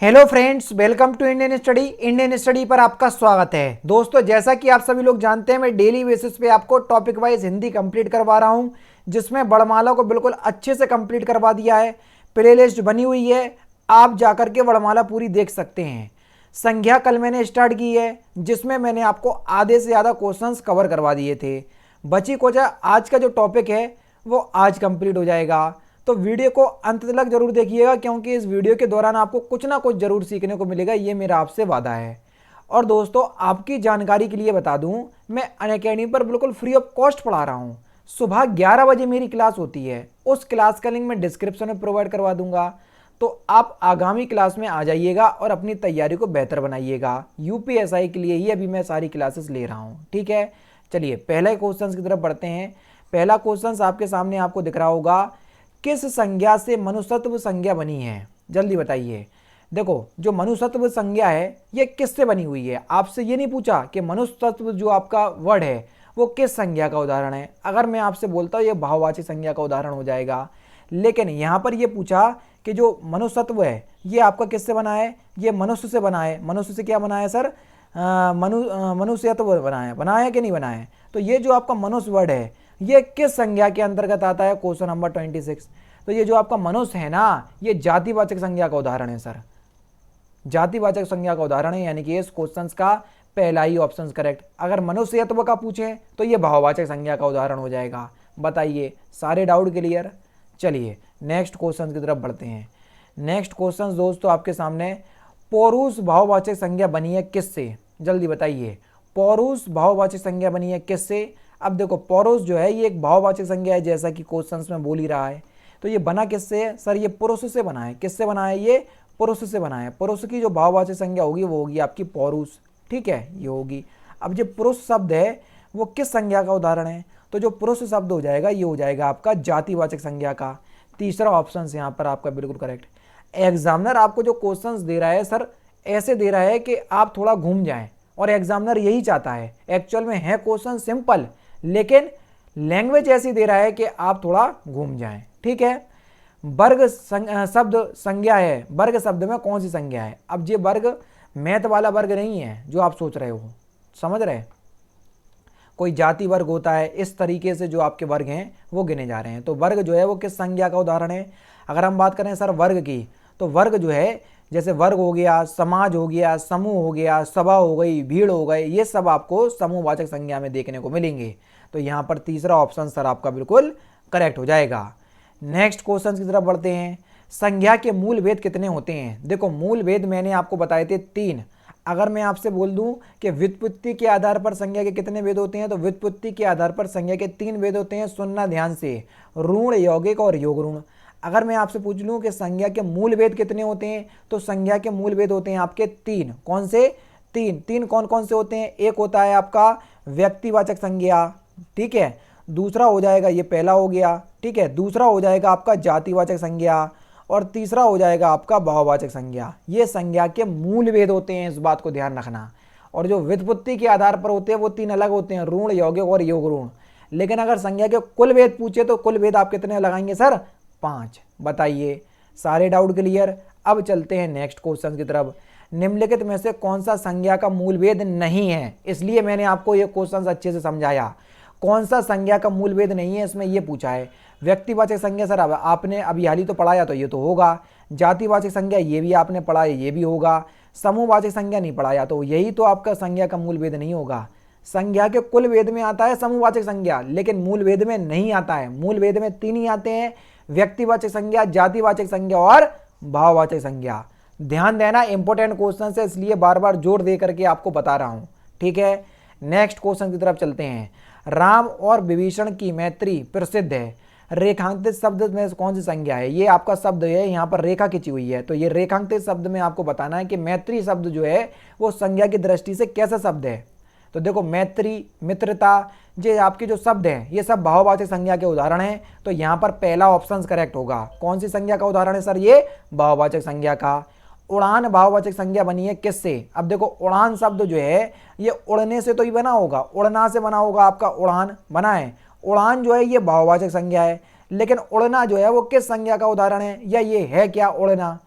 Hello friends, welcome to Indian study पर आपका स्वागत है। दोस्तों, जैसा कि आप सभी लोग जानते हैं, मैं डेली बेसिस पे आपको टॉपिक वाइज हिंदी कंप्लीट करवा रहा हूं, जिसमें वर्णमाला को बिल्कुल अच्छे से कंप्लीट करवा दिया है। प्लेलिस्ट बनी हुई है, आप जाकर के वर्णमाला पूरी देख सकते हैं। संज्ञा कल मैंने स्टार्ट की है, जिसमें मैंने आपको आधे से ज़्यादा क्वेश्चंस कवर करवा दिए थे। बची कुछ आज का जो टॉपिक है वो आज कंप्लीट हो जाएगा। तो वीडियो को अंत तक जरूर देखिएगा, क्योंकि इस वीडियो के दौरान आपको कुछ ना कुछ जरूर सीखने को मिलेगा, ये मेरा आपसे वादा है। और दोस्तों, आपकी जानकारी के लिए बता दूं, मैं अनअकैडमी पर बिल्कुल फ्री ऑफ कॉस्ट पढ़ा रहा हूं। सुबह 11 बजे मेरी क्लास होती है, उस क्लास का लिंक मैं डिस्क्रिप्शन में प्रोवाइड करवा दूंगा। तो आप आगामी क्लास में आ जाइएगा और अपनी तैयारी को बेहतर बनाइएगा। यूपीएसआई के लिए ही अभी मैं सारी क्लासेस ले रहा हूँ, ठीक है। चलिए पहले क्वेश्चन की तरफ बढ़ते हैं। पहला क्वेश्चन आपके सामने आपको दिख रहा होगा, किस संज्ञा से मनुष्यत्व संज्ञा बनी है? जल्दी बताइए। देखो, जो मनुष्यत्व संज्ञा है ये किससे बनी हुई है? आपसे ये नहीं पूछा कि मनुष्यत्व जो आपका वर्ड है वो किस संज्ञा का उदाहरण है। अगर मैं आपसे बोलता हूँ ये भाववाची संज्ञा का उदाहरण हो जाएगा, लेकिन यहाँ पर ये पूछा कि जो मनुष्यत्व है ये आपका किससे बना है? ये मनुष्य से बना है। मनुष्य से क्या बना है सर? मनुष्यत्व बना है कि नहीं बना है? तो ये जो आपका मनुष्य वर्ड है ये किस संज्ञा के अंतर्गत आता है? Question number 26। तो ये जो आपका मनुष्य है ना, ये जातिवाचक संज्ञा का उदाहरण है सर। जातिवाचक संज्ञा का उदाहरण है, यानी कि इस क्वेश्चन का पहला ही ऑप्शन करेक्ट। अगर मनुष्यत्व का पूछे तो ये भाववाचक संज्ञा का उदाहरण हो जाएगा। बताइए, सारे डाउट क्लियर? चलिए नेक्स्ट क्वेश्चन की तरफ बढ़ते हैं। नेक्स्ट क्वेश्चन दोस्तों आपके सामने, पौरुष भाववाचक संज्ञा बनी है किससे? जल्दी बताइए, पौरुष भाववाचक संज्ञा बनी है किससे? अब देखो, पौरुष जो है ये एक भाववाचक संज्ञा है, जैसा कि क्वेश्चंस में बोल ही रहा है। तो ये बना किससे है सर? ये पुरुष से बना है। किससे बना है? ये पुरुष से बना है। पुरुष की जो भाववाचक संज्ञा होगी वो होगी आपकी पौरुष, ठीक है, ये होगी। अब जो पुरुष शब्द है वो किस संज्ञा का उदाहरण है? तो जो पुरुष शब्द हो जाएगा ये हो जाएगा आपका जातिवाचक संज्ञा का। तीसरा ऑप्शन यहाँ पर आपका बिल्कुल करेक्ट। एग्जामिनर आपको जो क्वेश्चन दे रहा है सर, ऐसे दे रहा है कि आप थोड़ा घूम जाएं, और एग्जामिनर यही चाहता है। एक्चुअल में है क्वेश्चन सिंपल, लेकिन लैंग्वेज ऐसी दे रहा है कि आप थोड़ा घूम जाएं, ठीक है। वर्ग शब्द संज्ञा है। वर्ग शब्द में कौन सी संज्ञा है? अब ये वर्ग मैथ वाला वर्ग नहीं है जो आप सोच रहे हो, समझ रहे? कोई जाति वर्ग होता है, इस तरीके से जो आपके वर्ग हैं वो गिने जा रहे हैं। तो वर्ग जो है वो किस संज्ञा का उदाहरण है? अगर हम बात करें सर वर्ग की, तो वर्ग जो है, जैसे वर्ग हो गया, समाज हो गया, समूह हो गया, सभा हो गई, भीड़ हो गई, ये सब आपको समूहवाचक संज्ञा में देखने को मिलेंगे। तो यहाँ पर तीसरा ऑप्शन सर आपका बिल्कुल करेक्ट हो जाएगा। नेक्स्ट क्वेश्चन की तरफ बढ़ते हैं। संज्ञा के मूल भेद कितने होते हैं? देखो, मूल भेद मैंने आपको बताए थे 3। अगर मैं आपसे बोल दूं कि व्युत्पत्ति के आधार पर संज्ञा के कितने भेद होते हैं, तो व्युत्पत्ति के आधार पर संज्ञा के 3 भेद होते हैं। सुनना ध्यान से, ऋण, यौगिक और योग ऋण। अगर मैं आपसे पूछ लूं कि संज्ञा के मूल भेद कितने होते हैं, तो संज्ञा के मूल भेद होते हैं आपके 3। कौन से? 3 कौन कौन से होते हैं? एक होता है आपका व्यक्तिवाचक संज्ञा, ठीक है। दूसरा हो जाएगा, ये पहला हो गया, ठीक है। दूसरा हो जाएगा आपका जातिवाचक संज्ञा, और तीसरा हो जाएगा आपका भाववाचक संज्ञा। ये संज्ञा के मूल भेद होते हैं, इस बात को ध्यान रखना। और जो व्युत्पत्ति के आधार पर होते हैं वो 3 अलग होते हैं, ऋण, यौगिक और योग ऋण। लेकिन अगर संज्ञा के कुल भेद पूछे तो कुल भेद आप कितने लगाएंगे सर? 5। बताइए, सारे डाउट क्लियर? अब चलते हैं नेक्स्ट क्वेश्चन की तरफ। निम्नलिखित में से कौन सा संज्ञा का मूल भेद नहीं है? इसलिए मैंने आपको ये क्वेश्चन अच्छे से समझाया। कौन सा संज्ञा का मूल भेद नहीं है, इसमें ये पूछा है। व्यक्तिवाचक संज्ञा सर अब आपने अभी हाल ही तो पढ़ाया, तो ये तो होगा। जातिवाचक संज्ञा ये भी आपने पढ़ाया, ये भी होगा। समूहवाचक संज्ञा नहीं पढ़ाया, तो यही तो आपका संज्ञा का मूल भेद नहीं होगा। संज्ञा के कुल भेद में आता है समूहवाचक संज्ञा, लेकिन मूल भेद में नहीं आता है। मूल भेद में 3 ही आते हैं, व्यक्तिवाचक संज्ञा, जातिवाचक संज्ञा और भाववाचक संज्ञा। ध्यान देना, इंपॉर्टेंट क्वेश्चन है, इसलिए बार बार जोर दे करके आपको बता रहा हूं, ठीक है। नेक्स्ट क्वेश्चन की तरफ चलते हैं। राम और विभीषण की मैत्री प्रसिद्ध है। रेखांकित शब्द में कौन सी संज्ञा है? ये आपका शब्द है, यहाँ पर रेखा खिंची हुई है, तो ये रेखांकित शब्द में आपको बताना है कि मैत्री शब्द जो है वो संज्ञा की दृष्टि से कैसा शब्द है। तो देखो, मैत्री, मित्रता, ये आपके जो शब्द हैं ये सब भाववाचक संज्ञा के उदाहरण हैं। तो यहाँ पर पहला ऑप्शन करेक्ट होगा। कौन सी संज्ञा का उदाहरण है सर? ये भाववाचक संज्ञा का। उड़ान भाववाचक संज्ञा बनी है किससे? अब देखो, उड़ान शब्द जो है ये उड़ने से तो ही बना होगा, उड़ना से बना होगा, आपका उड़ान बना है। उड़ान जो है ये भाववाचक संज्ञा है, लेकिन उड़ना जो है वो किस संज्ञा का उदाहरण है, या ये है क्या उड़ना?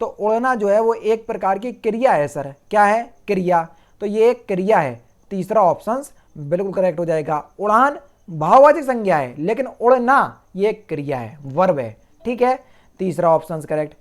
तो उड़ना जो है वो एक प्रकार की क्रिया है सर। क्या है? क्रिया। तो ये एक क्रिया है, तीसरा ऑप्शन बिल्कुल करेक्ट हो जाएगा। उड़ान भाववाचक संज्ञा है, लेकिन उड़ना ये एक क्रिया है, वर्ब है। ठीक है, तीसरा ऑप्शन करेक्ट।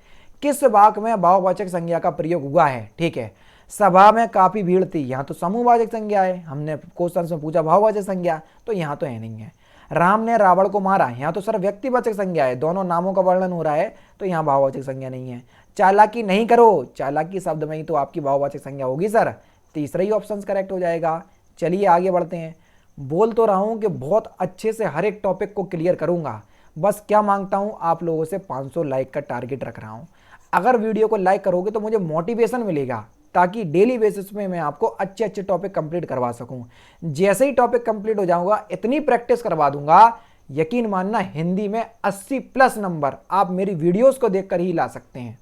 किस वाक्य में भाववाचक संज्ञा का प्रयोग हुआ है? ठीक है, सभा में काफी भीड़ थी, यहाँ तो समूहवाचक संज्ञा है, हमने क्वेश्चन में पूछा भाववाचक संज्ञा, तो यहाँ तो है नहीं है। राम ने रावण को मारा, यहाँ तो सर व्यक्तिवाचक संज्ञा है, दोनों नामों का वर्णन हो रहा है, तो यहाँ भाववाचक संज्ञा नहीं है। चालाकी नहीं करो, चालाकी शब्द में ही तो आपकी भाववाचक संज्ञा होगी सर, तीसरा ही ऑप्शन करेक्ट हो जाएगा। चलिए आगे बढ़ते हैं। बोल तो रहा हूँ कि बहुत अच्छे से हर एक टॉपिक को क्लियर करूँगा, बस क्या मांगता हूँ आप लोगों से 500 लाइक का टारगेट रख रहा हूँ। अगर वीडियो को लाइक करोगे तो मुझे मोटिवेशन मिलेगा, ताकि डेली बेसिस में मैं आपको अच्छे अच्छे टॉपिक कंप्लीट करवा सकूं। जैसे ही टॉपिक कंप्लीट हो जाऊंगा इतनी प्रैक्टिस करवा दूंगा, यकीन मानना हिंदी में 80 प्लस नंबर आप मेरी वीडियोस को देखकर ही ला सकते हैं।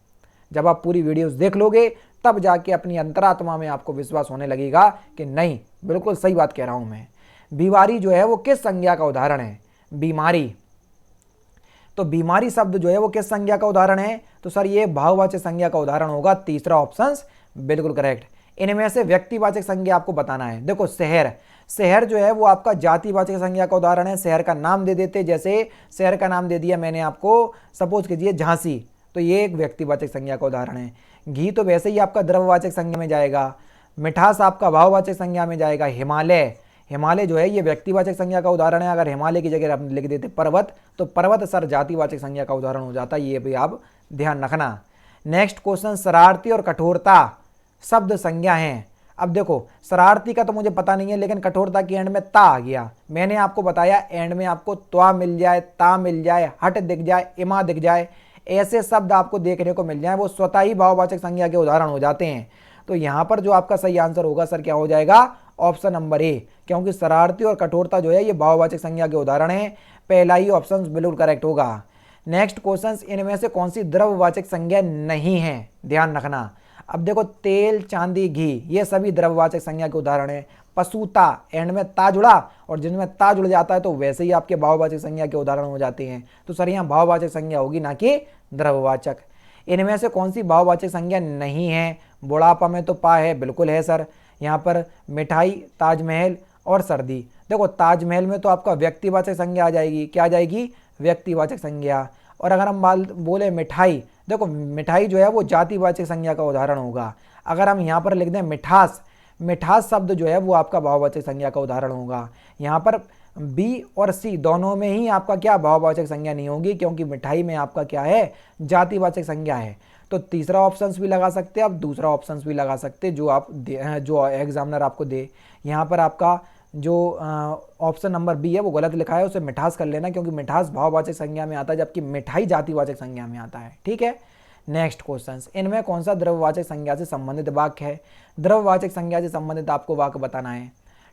जब आप पूरी वीडियोस देख लोगे तब जाके अपनी अंतरात्मा में आपको विश्वास होने लगेगा कि नहीं, बिल्कुल सही बात कह रहा हूं मैं। बीमारी जो है वो किस संज्ञा का उदाहरण है? बीमारी, तो बीमारी शब्द जो है वो किस संज्ञा का उदाहरण है? तो सर ये भाववाचक संज्ञा का उदाहरण होगा, तीसरा ऑप्शन बिल्कुल करेक्ट। इनमें से व्यक्तिवाचक संज्ञा आपको बताना है। देखो शहर, शहर जो है वो आपका जातिवाचक संज्ञा का उदाहरण है। शहर का नाम दे देते, जैसे शहर का नाम दे दिया मैंने आपको, सपोज कीजिए झांसी, तो ये एक व्यक्तिवाचक संज्ञा का उदाहरण है। घी तो वैसे ही आपका द्रव्यवाचक संज्ञा में जाएगा। मिठास आपका भाववाचक संज्ञा में जाएगा। हिमालय, हिमालय जो है ये व्यक्तिवाचक संज्ञा का उदाहरण है। अगर हिमालय की जगह आप लिख देते पर्वत, तो पर्वत सर जातिवाचक संज्ञा का उदाहरण हो जाता है, ये भी आप ध्यान रखना। नेक्स्ट क्वेश्चन, शरारती और कठोरता शब्द संज्ञा हैं। अब देखो शरारती का तो मुझे पता नहीं है, लेकिन कठोरता की एंड में ता आ गया। मैंने आपको बताया एंड में आपको त्वा मिल जाए, ता मिल जाए, हट दिख जाए, इमा दिख जाए, ऐसे शब्द आपको देखने को मिल जाए, वो स्वतः ही भाववाचक संज्ञा के उदाहरण हो जाते हैं। तो यहाँ पर जो आपका सही आंसर होगा सर क्या हो जाएगा? ऑप्शन नंबर ए, क्योंकि शरारती और कठोरता जो है ये भाववाचक संज्ञा के उदाहरण है। पहला ही ऑप्शन बिल्कुल करेक्ट होगा। नेक्स्ट क्वेश्चन, इनमें से कौन सी द्रव्यवाचक संज्ञा नहीं है? ध्यान रखना। अब देखो तेल, चांदी, घी, ये सभी द्रव्यवाचक संज्ञा के उदाहरण है। पशुता, एंड में ता जुड़ा, और जिनमें ता जुड़ जाता है तो वैसे ही आपके भाववाचक संज्ञा के उदाहरण हो जाते हैं। तो सर यहाँ भाववाचक संज्ञा होगी, ना कि द्रव्यवाचक। इनमें से कौन सी भाववाचक संज्ञा नहीं है? बुढ़ापा में तो पा है, बिल्कुल है सर। यहाँ पर मिठाई, ताजमहल और सर्दी, देखो ताजमहल में तो आपका व्यक्तिवाचक संज्ञा आ जाएगी। क्या आ जाएगी? व्यक्तिवाचक संज्ञा। और अगर हम बोले मिठाई, देखो मिठाई जो है वो जातिवाचक संज्ञा का उदाहरण होगा। अगर हम यहाँ पर लिख दें मिठास, मिठास शब्द जो है वो आपका भाववाचक संज्ञा का उदाहरण होगा। यहाँ पर बी और सी दोनों में ही आपका क्या भाववाचक संज्ञा नहीं होगी, क्योंकि मिठाई में आपका क्या है? जातिवाचक संज्ञा है। तो तीसरा ऑप्शन भी लगा सकते हैं आप, दूसरा ऑप्शन भी लगा सकते हैं, जो एग्जामिनर आपको दे। यहाँ पर आपका जो ऑप्शन नंबर बी है वो गलत लिखा है, उसे मिठास कर लेना, क्योंकि मिठास भाववाचक संज्ञा में आता है, जबकि मिठाई जातिवाचक संज्ञा में आता है। ठीक है, नेक्स्ट क्वेश्चन, इनमें कौन सा द्रव्यवाचक संज्ञा से संबंधित वाक्य है? द्रव्यवाचक संज्ञा से संबंधित आपको वाक्य बताना है।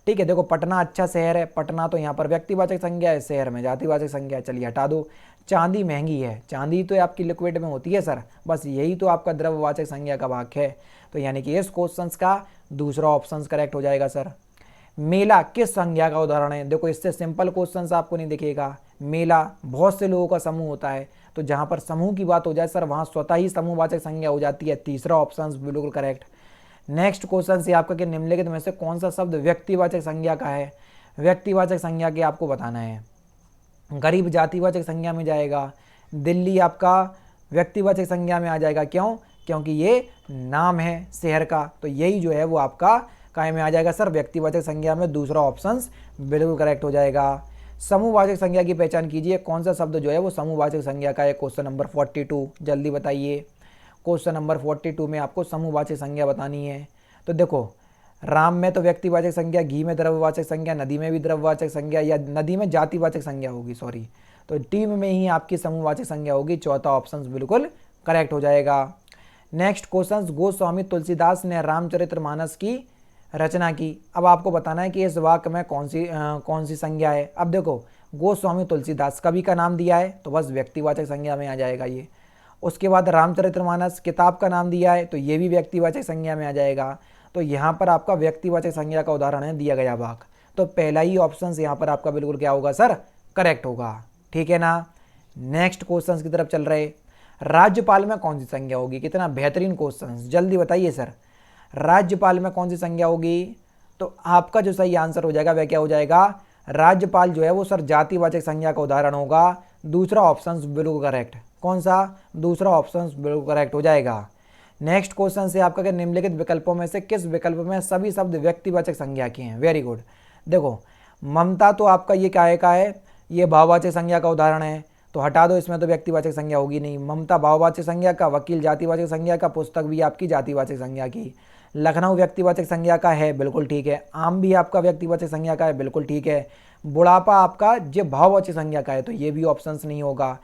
ठीक है, देखो पटना अच्छा शहर है, पटना तो यहाँ पर व्यक्तिवाचक संज्ञा है, शहर में जातिवाचक संज्ञा है, चलिए हटा दो। चांदी महंगी है, चांदी तो आपकी लिक्विड में होती है सर, बस यही तो आपका द्रव्यवाचक संज्ञा का वाक्य है। तो यानी कि इस क्वेश्चन का दूसरा ऑप्शन करेक्ट हो जाएगा सर। मेला किस संज्ञा का उदाहरण है? देखो इससे सिंपल क्वेश्चन आपको नहीं दिखेगा। मेला बहुत से लोगों का समूह होता है, तो जहां पर समूह की बात हो जाए सर वहां स्वतः ही समूहवाचक संज्ञा हो जाती है। तीसरा ऑप्शन बिल्कुल करेक्ट। नेक्स्ट क्वेश्चन से आपका कि निम्नलिखित में से कौन सा शब्द व्यक्तिवाचक संज्ञा का है? व्यक्तिवाचक संज्ञा के आपको बताना है। गरीब जातिवाचक संज्ञा में जाएगा, दिल्ली आपका व्यक्तिवाचक संज्ञा में आ जाएगा। क्यों? क्योंकि ये नाम है शहर का, तो यही जो है वो आपका काय में आ जाएगा सर? व्यक्तिवाचक संज्ञा में। दूसरा ऑप्शन बिल्कुल करेक्ट हो जाएगा। समूहवाचक संज्ञा की पहचान कीजिए, कौन सा शब्द जो है वो समूहवाचक संज्ञा का है? क्वेश्चन नंबर 42, जल्दी बताइए। क्वेश्चन नंबर 42 में आपको समूहवाचक संज्ञा बतानी है। तो देखो राम में तो व्यक्तिवाचक संज्ञा, घी में द्रव्यवाचक संज्ञा, नदी में भी द्रव्यवाचक संज्ञा, या नदी में जातिवाचक संज्ञा होगी, सॉरी, तो टीम में ही आपकी समूहवाचक संज्ञा होगी। चौथा ऑप्शन बिल्कुल करेक्ट हो जाएगा। नेक्स्ट क्वेश्चन, गोस्वामी तुलसीदास ने रामचरितमानस की रचना की। अब आपको बताना है कि इस वाक्य में कौन सी संज्ञा है। अब देखो गोस्वामी तुलसीदास, कवि का नाम दिया है तो बस व्यक्तिवाचक संज्ञा में आ जाएगा ये। उसके बाद रामचरितमानस किताब का नाम दिया है तो ये भी व्यक्तिवाचक संज्ञा में आ जाएगा। तो यहाँ पर आपका व्यक्तिवाचक संज्ञा का उदाहरण है दिया गया वाक्य, तो पहला ही ऑप्शन यहाँ पर आपका बिल्कुल क्या होगा सर? करेक्ट होगा। ठीक है ना। नेक्स्ट क्वेश्चन की तरफ चल रहे। राज्यपाल में कौन सी संज्ञा होगी? कितना बेहतरीन क्वेश्चन, जल्दी बताइए सर। राज्यपाल में कौन सी संज्ञा होगी? तो आपका जो सही आंसर हो जाएगा वह क्या हो जाएगा? राज्यपाल जो है वो सर जातिवाचक संज्ञा का उदाहरण होगा। दूसरा ऑप्शन बिल्कुल करेक्ट। कौन सा? दूसरा ऑप्शन बिल्कुल करेक्ट हो जाएगा। नेक्स्ट क्वेश्चन से आपका क्या, निम्नलिखित विकल्पों में से किस विकल्प में सभी शब्द व्यक्तिवाचक संज्ञा के हैं? Very good. देखो ममता तो आपका ये क्या है, ये भाववाचक संज्ञा का उदाहरण है, तो हटा दो, इसमें तो व्यक्तिवाचक संज्ञा होगी नहीं। ममता भाववाचक संज्ञा का, वकील जातिवाचक संज्ञा का, पुस्तक भी आपकी जातिवाचक संज्ञा की। लखनऊ व्यक्तिवाचक संज्ञा का है, बिल्कुल ठीक है। आम भी आपका व्यक्तिवाचक संज्ञा का है, बिल्कुल ठीक है। बुढ़ापा आपका जो भाववाचक संज्ञा का है, तो ये भी ऑप्शंस नहीं होगा।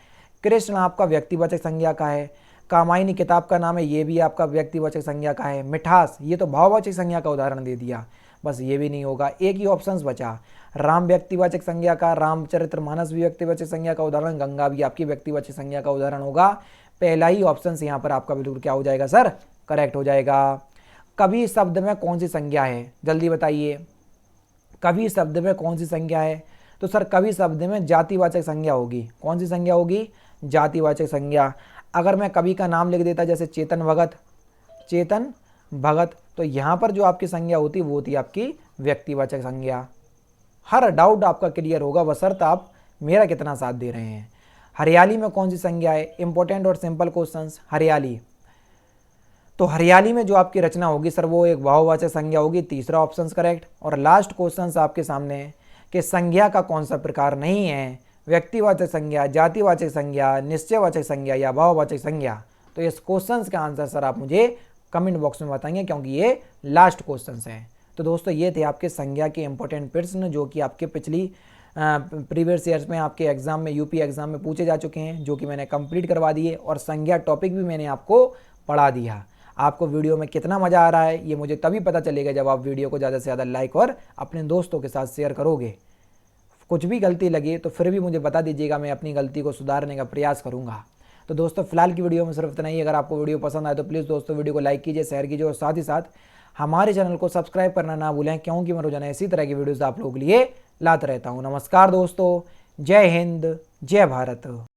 कृष्ण आपका व्यक्तिवाचक संज्ञा का है। कामायनी किताब का नाम है, ये भी आपका व्यक्तिवाचक संज्ञा का है। मिठास ये तो भाववाचक संज्ञा का उदाहरण दे दिया, बस ये भी नहीं होगा। एक ही ऑप्शंस बचा, राम व्यक्तिवाचक संज्ञा का, रामचरितमानस भी व्यक्तिवाचक संज्ञा का उदाहरण, गंगा भी आपकी व्यक्तिवाचक संज्ञा का उदाहरण होगा। पहला ही ऑप्शन यहाँ पर आपका बिल्कुल क्या हो जाएगा सर? करेक्ट हो जाएगा। कवि शब्द में कौन सी संज्ञा है? जल्दी बताइए, कवि शब्द में कौन सी संज्ञा है? तो सर कवि शब्द में जातिवाचक संज्ञा होगी। कौन सी संज्ञा होगी? जातिवाचक संज्ञा। अगर मैं कवि का नाम लिख देता जैसे चेतन भगत, तो यहाँ पर जो आपकी संज्ञा होती वो होती आपकी व्यक्तिवाचक संज्ञा। हर डाउट आपका क्लियर होगा बशर्ते आप मेरा कितना साथ दे रहे हैं। हरियाली में कौन सी संज्ञा है? इंपॉर्टेंट और सिंपल क्वेश्चंस। हरियाली, तो हरियाली में जो आपकी रचना होगी सर वो एक भाववाचक संज्ञा होगी। तीसरा ऑप्शन करेक्ट। और लास्ट क्वेश्चन आपके सामने है कि संज्ञा का कौन सा प्रकार नहीं है? व्यक्तिवाचक संज्ञा, जातिवाचक संज्ञा, निश्चयवाचक संज्ञा या भाववाचक संज्ञा? तो इस क्वेश्चन का आंसर सर आप मुझे कमेंट बॉक्स में बताएंगे, क्योंकि ये लास्ट क्वेश्चन है। तो दोस्तों ये थे आपके संज्ञा के इंपॉर्टेंट प्रश्न जो कि आपके पिछली प्रीवियस ईयर्स में आपके एग्जाम में, यूपी एग्जाम में पूछे जा चुके हैं, जो कि मैंने कंप्लीट करवा दिए। और संज्ञा टॉपिक भी मैंने आपको पढ़ा दिया। आपको वीडियो में कितना मज़ा आ रहा है ये मुझे तभी पता चलेगा जब आप वीडियो को ज़्यादा से ज़्यादा लाइक और अपने दोस्तों के साथ शेयर करोगे। कुछ भी गलती लगे तो फिर भी मुझे बता दीजिएगा, मैं अपनी गलती को सुधारने का प्रयास करूँगा। तो दोस्तों फिलहाल की वीडियो में सिर्फ इतना ही। अगर आपको वीडियो पसंद आए तो प्लीज़ दोस्तों वीडियो को लाइक कीजिए, शेयर कीजिए और साथ ही साथ हमारे चैनल को सब्सक्राइब करना ना भूलें, क्योंकि मैं रोजाना इसी तरह की वीडियोस आप लोगों के लिए लाता रहता हूँ। नमस्कार दोस्तों, जय हिंद, जय भारत।